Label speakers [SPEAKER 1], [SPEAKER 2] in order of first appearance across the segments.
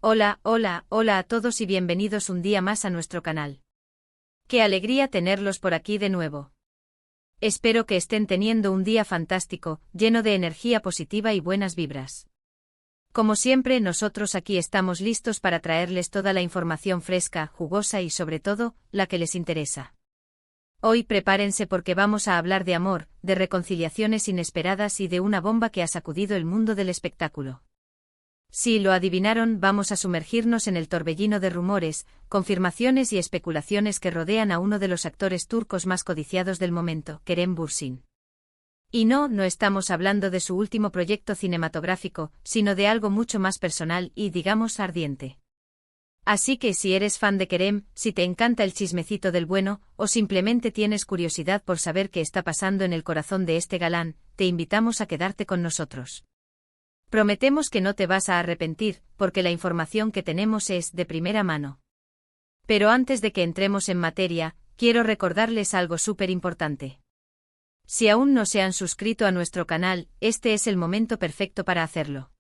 [SPEAKER 1] Hola, hola, hola a todos y bienvenidos un día más a nuestro canal. Qué alegría tenerlos por aquí de nuevo. Espero que estén teniendo un día fantástico, lleno de energía positiva y buenas vibras. Como siempre, nosotros aquí estamos listos para traerles toda la información fresca, jugosa y sobre todo, la que les interesa. Hoy prepárense porque vamos a hablar de amor, de reconciliaciones inesperadas y de una bomba que ha sacudido el mundo del espectáculo. Si lo adivinaron, vamos a sumergirnos en el torbellino de rumores, confirmaciones y especulaciones que rodean a uno de los actores turcos más codiciados del momento, Kerem Bürsin. Y no estamos hablando de su último proyecto cinematográfico, sino de algo mucho más personal y, digamos, ardiente. Así que si eres fan de Kerem, si te encanta el chismecito del bueno, o simplemente tienes curiosidad por saber qué está pasando en el corazón de este galán, te invitamos a quedarte con nosotros. Prometemos que no te vas a arrepentir, porque la información que tenemos es de primera mano. Pero antes de que entremos en materia, quiero recordarles algo súper importante. Si aún no se han suscrito a nuestro canal, este es el momento perfecto para hacerlo.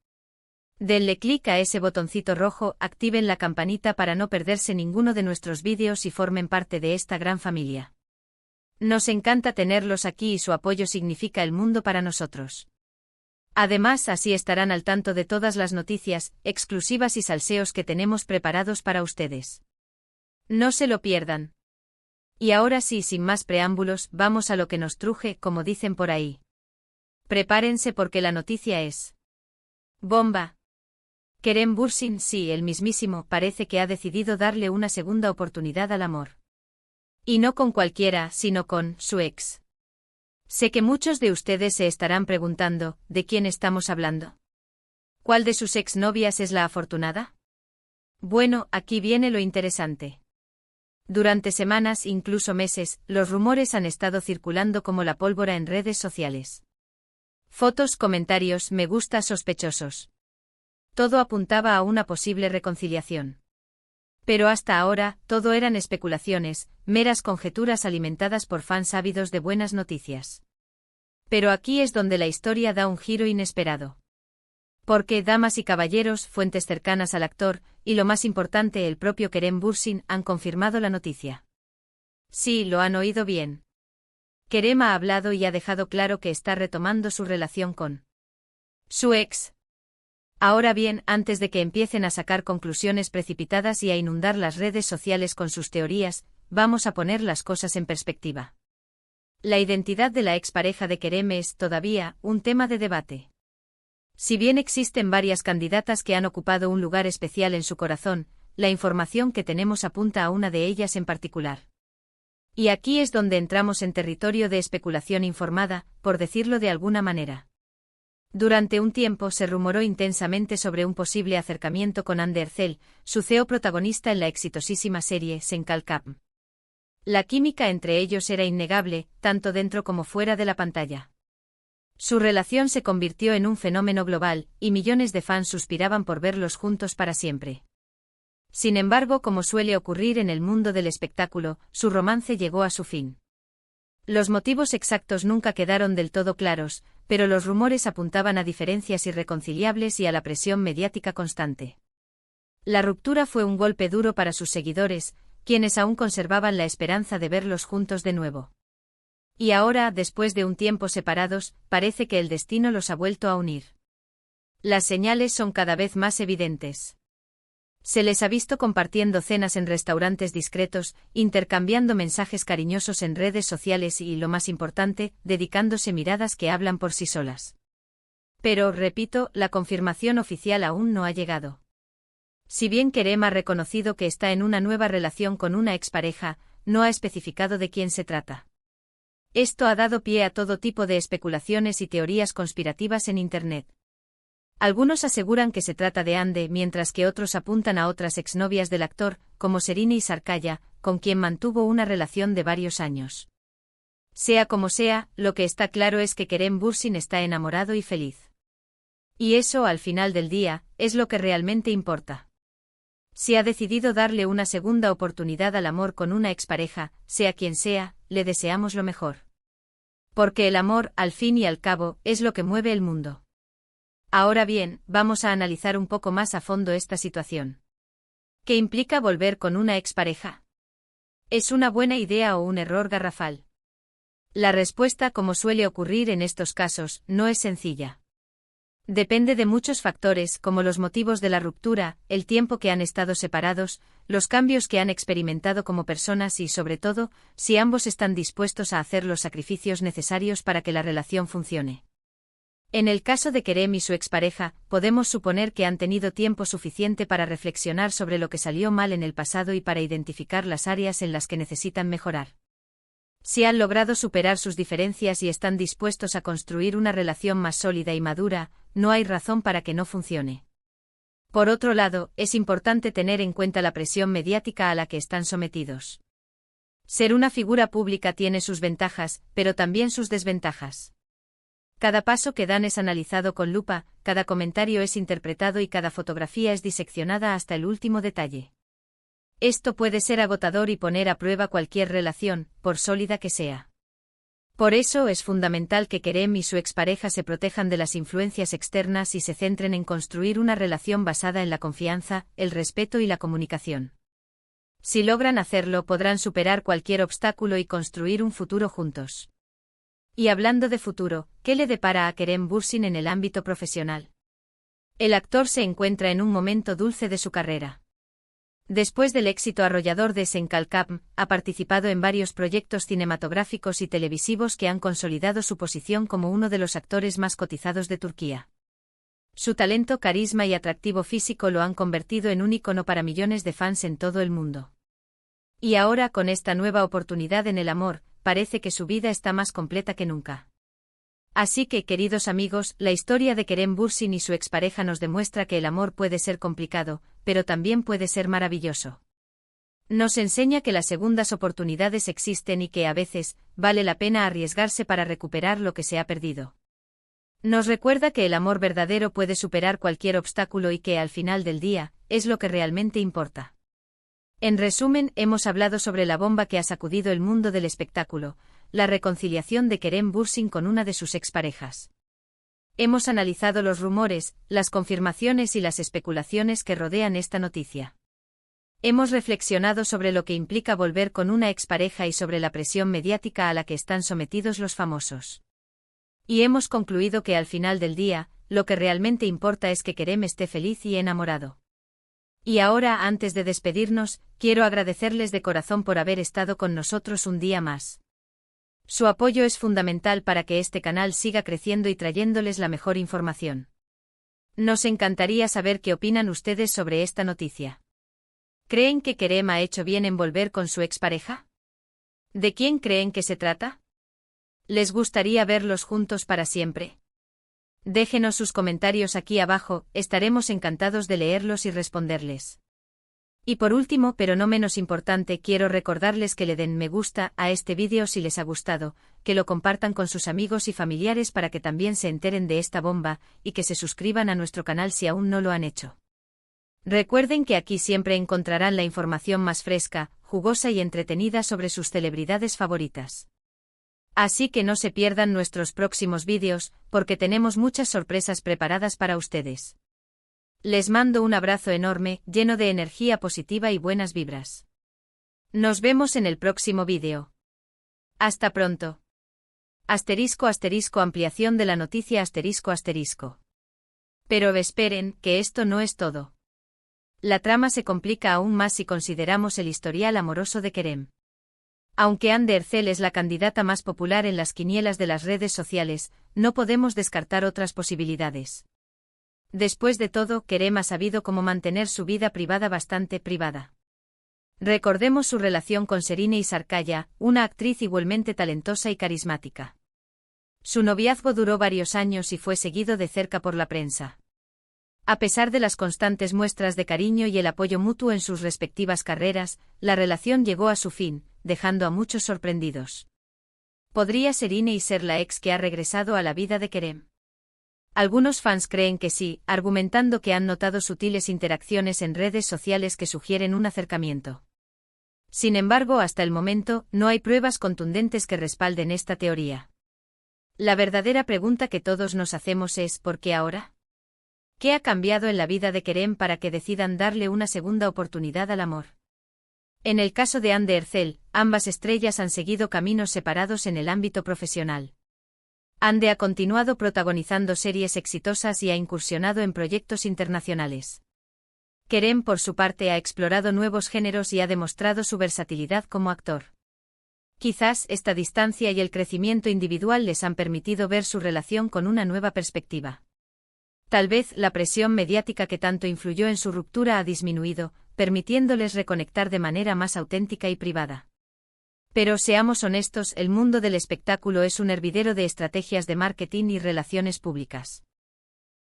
[SPEAKER 1] Denle clic a ese botoncito rojo, activen la campanita para no perderse ninguno de nuestros vídeos y formen parte de esta gran familia. Nos encanta tenerlos aquí y su apoyo significa el mundo para nosotros. Además, así estarán al tanto de todas las noticias, exclusivas y salseos que tenemos preparados para ustedes. No se lo pierdan. Y ahora sí, sin más preámbulos, vamos a lo que nos truje, como dicen por ahí. Prepárense porque la noticia es bomba. Kerem Bürsin, sí, el mismísimo, parece que ha decidido darle una segunda oportunidad al amor. Y no con cualquiera, sino con su ex. Sé que muchos de ustedes se estarán preguntando, ¿de quién estamos hablando? ¿Cuál de sus exnovias es la afortunada? Bueno, aquí viene lo interesante. Durante semanas, incluso meses, los rumores han estado circulando como la pólvora en redes sociales. Fotos, comentarios, me gusta sospechosos. Todo apuntaba a una posible reconciliación. Pero hasta ahora, todo eran especulaciones, meras conjeturas alimentadas por fans ávidos de buenas noticias. Pero aquí es donde la historia da un giro inesperado. Porque, damas y caballeros, fuentes cercanas al actor, y lo más importante, el propio Kerem Bürsin, han confirmado la noticia. Sí, lo han oído bien. Kerem ha hablado y ha dejado claro que está retomando su relación con su ex. Ahora bien, antes de que empiecen a sacar conclusiones precipitadas y a inundar las redes sociales con sus teorías, vamos a poner las cosas en perspectiva. La identidad de la expareja de Kerem es, todavía, un tema de debate. Si bien existen varias candidatas que han ocupado un lugar especial en su corazón, la información que tenemos apunta a una de ellas en particular. Y aquí es donde entramos en territorio de especulación informada, por decirlo de alguna manera. Durante un tiempo se rumoró intensamente sobre un posible acercamiento con Hande Erçel, su CEO protagonista en la exitosísima serie Senkalkam. La química entre ellos era innegable, tanto dentro como fuera de la pantalla. Su relación se convirtió en un fenómeno global, y millones de fans suspiraban por verlos juntos para siempre. Sin embargo, como suele ocurrir en el mundo del espectáculo, su romance llegó a su fin. Los motivos exactos nunca quedaron del todo claros, pero los rumores apuntaban a diferencias irreconciliables y a la presión mediática constante. La ruptura fue un golpe duro para sus seguidores, quienes aún conservaban la esperanza de verlos juntos de nuevo. Y ahora, después de un tiempo separados, parece que el destino los ha vuelto a unir. Las señales son cada vez más evidentes. Se les ha visto compartiendo cenas en restaurantes discretos, intercambiando mensajes cariñosos en redes sociales y, lo más importante, dedicándose miradas que hablan por sí solas. Pero, repito, la confirmación oficial aún no ha llegado. Si bien Kerem ha reconocido que está en una nueva relación con una expareja, no ha especificado de quién se trata. Esto ha dado pie a todo tipo de especulaciones y teorías conspirativas en Internet. Algunos aseguran que se trata de Hande, mientras que otros apuntan a otras exnovias del actor, como Serine Sarkaya, con quien mantuvo una relación de varios años. Sea como sea, lo que está claro es que Kerem Bürsin está enamorado y feliz. Y eso, al final del día, es lo que realmente importa. Si ha decidido darle una segunda oportunidad al amor con una expareja, sea quien sea, le deseamos lo mejor. Porque el amor, al fin y al cabo, es lo que mueve el mundo. Ahora bien, vamos a analizar un poco más a fondo esta situación. ¿Qué implica volver con una expareja? ¿Es una buena idea o un error garrafal? La respuesta, como suele ocurrir en estos casos, no es sencilla. Depende de muchos factores, como los motivos de la ruptura, el tiempo que han estado separados, los cambios que han experimentado como personas y, sobre todo, si ambos están dispuestos a hacer los sacrificios necesarios para que la relación funcione. En el caso de Kerem y su expareja, podemos suponer que han tenido tiempo suficiente para reflexionar sobre lo que salió mal en el pasado y para identificar las áreas en las que necesitan mejorar. Si han logrado superar sus diferencias y están dispuestos a construir una relación más sólida y madura, no hay razón para que no funcione. Por otro lado, es importante tener en cuenta la presión mediática a la que están sometidos. Ser una figura pública tiene sus ventajas, pero también sus desventajas. Cada paso que dan es analizado con lupa, cada comentario es interpretado y cada fotografía es diseccionada hasta el último detalle. Esto puede ser agotador y poner a prueba cualquier relación, por sólida que sea. Por eso es fundamental que Kerem y su expareja se protejan de las influencias externas y se centren en construir una relación basada en la confianza, el respeto y la comunicación. Si logran hacerlo, podrán superar cualquier obstáculo y construir un futuro juntos. Y hablando de futuro, ¿qué le depara a Kerem Bürsin en el ámbito profesional? El actor se encuentra en un momento dulce de su carrera. Después del éxito arrollador de Sen Kalkam, ha participado en varios proyectos cinematográficos y televisivos que han consolidado su posición como uno de los actores más cotizados de Turquía. Su talento, carisma y atractivo físico lo han convertido en un ícono para millones de fans en todo el mundo. Y ahora, con esta nueva oportunidad en el amor, parece que su vida está más completa que nunca. Así que, queridos amigos, la historia de Kerem Bürsin y su expareja nos demuestra que el amor puede ser complicado, pero también puede ser maravilloso. Nos enseña que las segundas oportunidades existen y que a veces vale la pena arriesgarse para recuperar lo que se ha perdido. Nos recuerda que el amor verdadero puede superar cualquier obstáculo y que, al final del día, es lo que realmente importa. En resumen, hemos hablado sobre la bomba que ha sacudido el mundo del espectáculo, la reconciliación de Kerem Bürsin con una de sus exparejas. Hemos analizado los rumores, las confirmaciones y las especulaciones que rodean esta noticia. Hemos reflexionado sobre lo que implica volver con una expareja y sobre la presión mediática a la que están sometidos los famosos. Y hemos concluido que al final del día, lo que realmente importa es que Kerem esté feliz y enamorado. Y ahora, antes de despedirnos, quiero agradecerles de corazón por haber estado con nosotros un día más. Su apoyo es fundamental para que este canal siga creciendo y trayéndoles la mejor información. Nos encantaría saber qué opinan ustedes sobre esta noticia. ¿Creen que Kerem ha hecho bien en volver con su expareja? ¿De quién creen que se trata? ¿Les gustaría verlos juntos para siempre? Déjenos sus comentarios aquí abajo, estaremos encantados de leerlos y responderles. Y por último, pero no menos importante, quiero recordarles que le den me gusta a este vídeo si les ha gustado, que lo compartan con sus amigos y familiares para que también se enteren de esta bomba, y que se suscriban a nuestro canal si aún no lo han hecho. Recuerden que aquí siempre encontrarán la información más fresca, jugosa y entretenida sobre sus celebridades favoritas. Así que no se pierdan nuestros próximos vídeos, porque tenemos muchas sorpresas preparadas para ustedes. Les mando un abrazo enorme, lleno de energía positiva y buenas vibras. Nos vemos en el próximo vídeo. Hasta pronto. *** ampliación de la noticia ***. Pero esperen, que esto no es todo. La trama se complica aún más si consideramos el historial amoroso de Kerem. Aunque Hande Erçel es la candidata más popular en las quinielas de las redes sociales, no podemos descartar otras posibilidades. Después de todo, Kerem ha sabido cómo mantener su vida privada bastante privada. Recordemos su relación con Serine Sarkaya, una actriz igualmente talentosa y carismática. Su noviazgo duró varios años y fue seguido de cerca por la prensa. A pesar de las constantes muestras de cariño y el apoyo mutuo en sus respectivas carreras, la relación llegó a su fin, dejando a muchos sorprendidos. ¿Podría Serine ser la ex que ha regresado a la vida de Kerem? Algunos fans creen que sí, argumentando que han notado sutiles interacciones en redes sociales que sugieren un acercamiento. Sin embargo, hasta el momento, no hay pruebas contundentes que respalden esta teoría. La verdadera pregunta que todos nos hacemos es ¿por qué ahora? ¿Qué ha cambiado en la vida de Kerem para que decidan darle una segunda oportunidad al amor? En el caso de Hande Erçel, ambas estrellas han seguido caminos separados en el ámbito profesional. Hande ha continuado protagonizando series exitosas y ha incursionado en proyectos internacionales. Kerem, por su parte, ha explorado nuevos géneros y ha demostrado su versatilidad como actor. Quizás esta distancia y el crecimiento individual les han permitido ver su relación con una nueva perspectiva. Tal vez la presión mediática que tanto influyó en su ruptura ha disminuido, permitiéndoles reconectar de manera más auténtica y privada. Pero seamos honestos, el mundo del espectáculo es un hervidero de estrategias de marketing y relaciones públicas.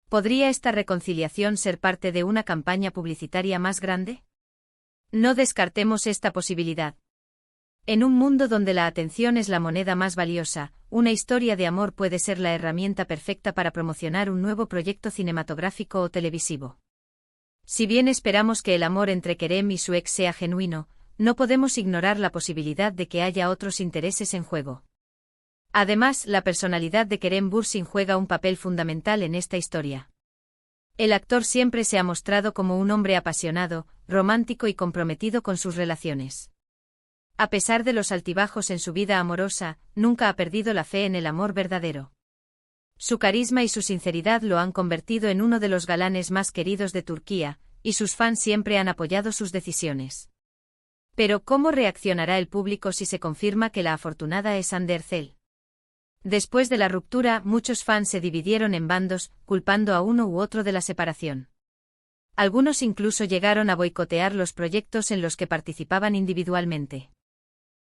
[SPEAKER 1] ¿Podría esta reconciliación ser parte de una campaña publicitaria más grande? No descartemos esta posibilidad. En un mundo donde la atención es la moneda más valiosa, una historia de amor puede ser la herramienta perfecta para promocionar un nuevo proyecto cinematográfico o televisivo. Si bien esperamos que el amor entre Kerem y su ex sea genuino, no podemos ignorar la posibilidad de que haya otros intereses en juego. Además, la personalidad de Kerem Bürsin juega un papel fundamental en esta historia. El actor siempre se ha mostrado como un hombre apasionado, romántico y comprometido con sus relaciones. A pesar de los altibajos en su vida amorosa, nunca ha perdido la fe en el amor verdadero. Su carisma y su sinceridad lo han convertido en uno de los galanes más queridos de Turquía, y sus fans siempre han apoyado sus decisiones. Pero ¿cómo reaccionará el público si se confirma que la afortunada es Hande Erçel? Después de la ruptura, muchos fans se dividieron en bandos, culpando a uno u otro de la separación. Algunos incluso llegaron a boicotear los proyectos en los que participaban individualmente.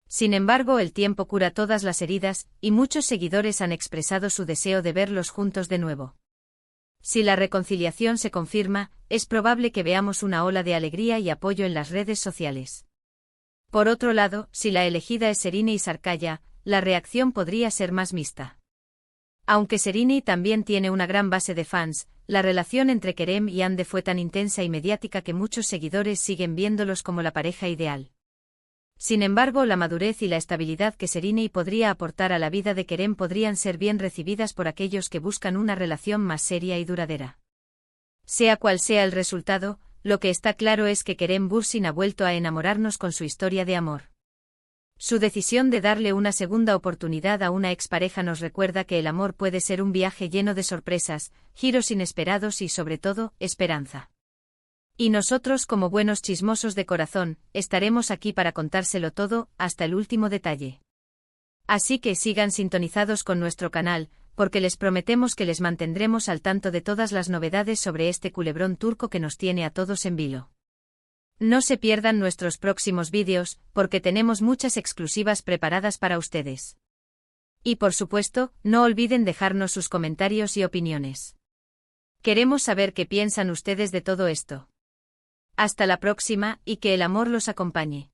[SPEAKER 1] Sin embargo, el tiempo cura todas las heridas, y muchos seguidores han expresado su deseo de verlos juntos de nuevo. Si la reconciliación se confirma, es probable que veamos una ola de alegría y apoyo en las redes sociales. Por otro lado, si la elegida es Serine Sarıkaya, la reacción podría ser más mixta. Aunque Serine también tiene una gran base de fans, la relación entre Kerem y Hande fue tan intensa y mediática que muchos seguidores siguen viéndolos como la pareja ideal. Sin embargo, la madurez y la estabilidad que Serine podría aportar a la vida de Kerem podrían ser bien recibidas por aquellos que buscan una relación más seria y duradera. Sea cual sea el resultado, lo que está claro es que Kerem Bürsin ha vuelto a enamorarnos con su historia de amor. Su decisión de darle una segunda oportunidad a una expareja nos recuerda que el amor puede ser un viaje lleno de sorpresas, giros inesperados y, sobre todo, esperanza. Y nosotros, como buenos chismosos de corazón, estaremos aquí para contárselo todo, hasta el último detalle. Así que sigan sintonizados con nuestro canal, porque les prometemos que les mantendremos al tanto de todas las novedades sobre este culebrón turco que nos tiene a todos en vilo. No se pierdan nuestros próximos vídeos, porque tenemos muchas exclusivas preparadas para ustedes. Y por supuesto, no olviden dejarnos sus comentarios y opiniones. Queremos saber qué piensan ustedes de todo esto. Hasta la próxima, y que el amor los acompañe.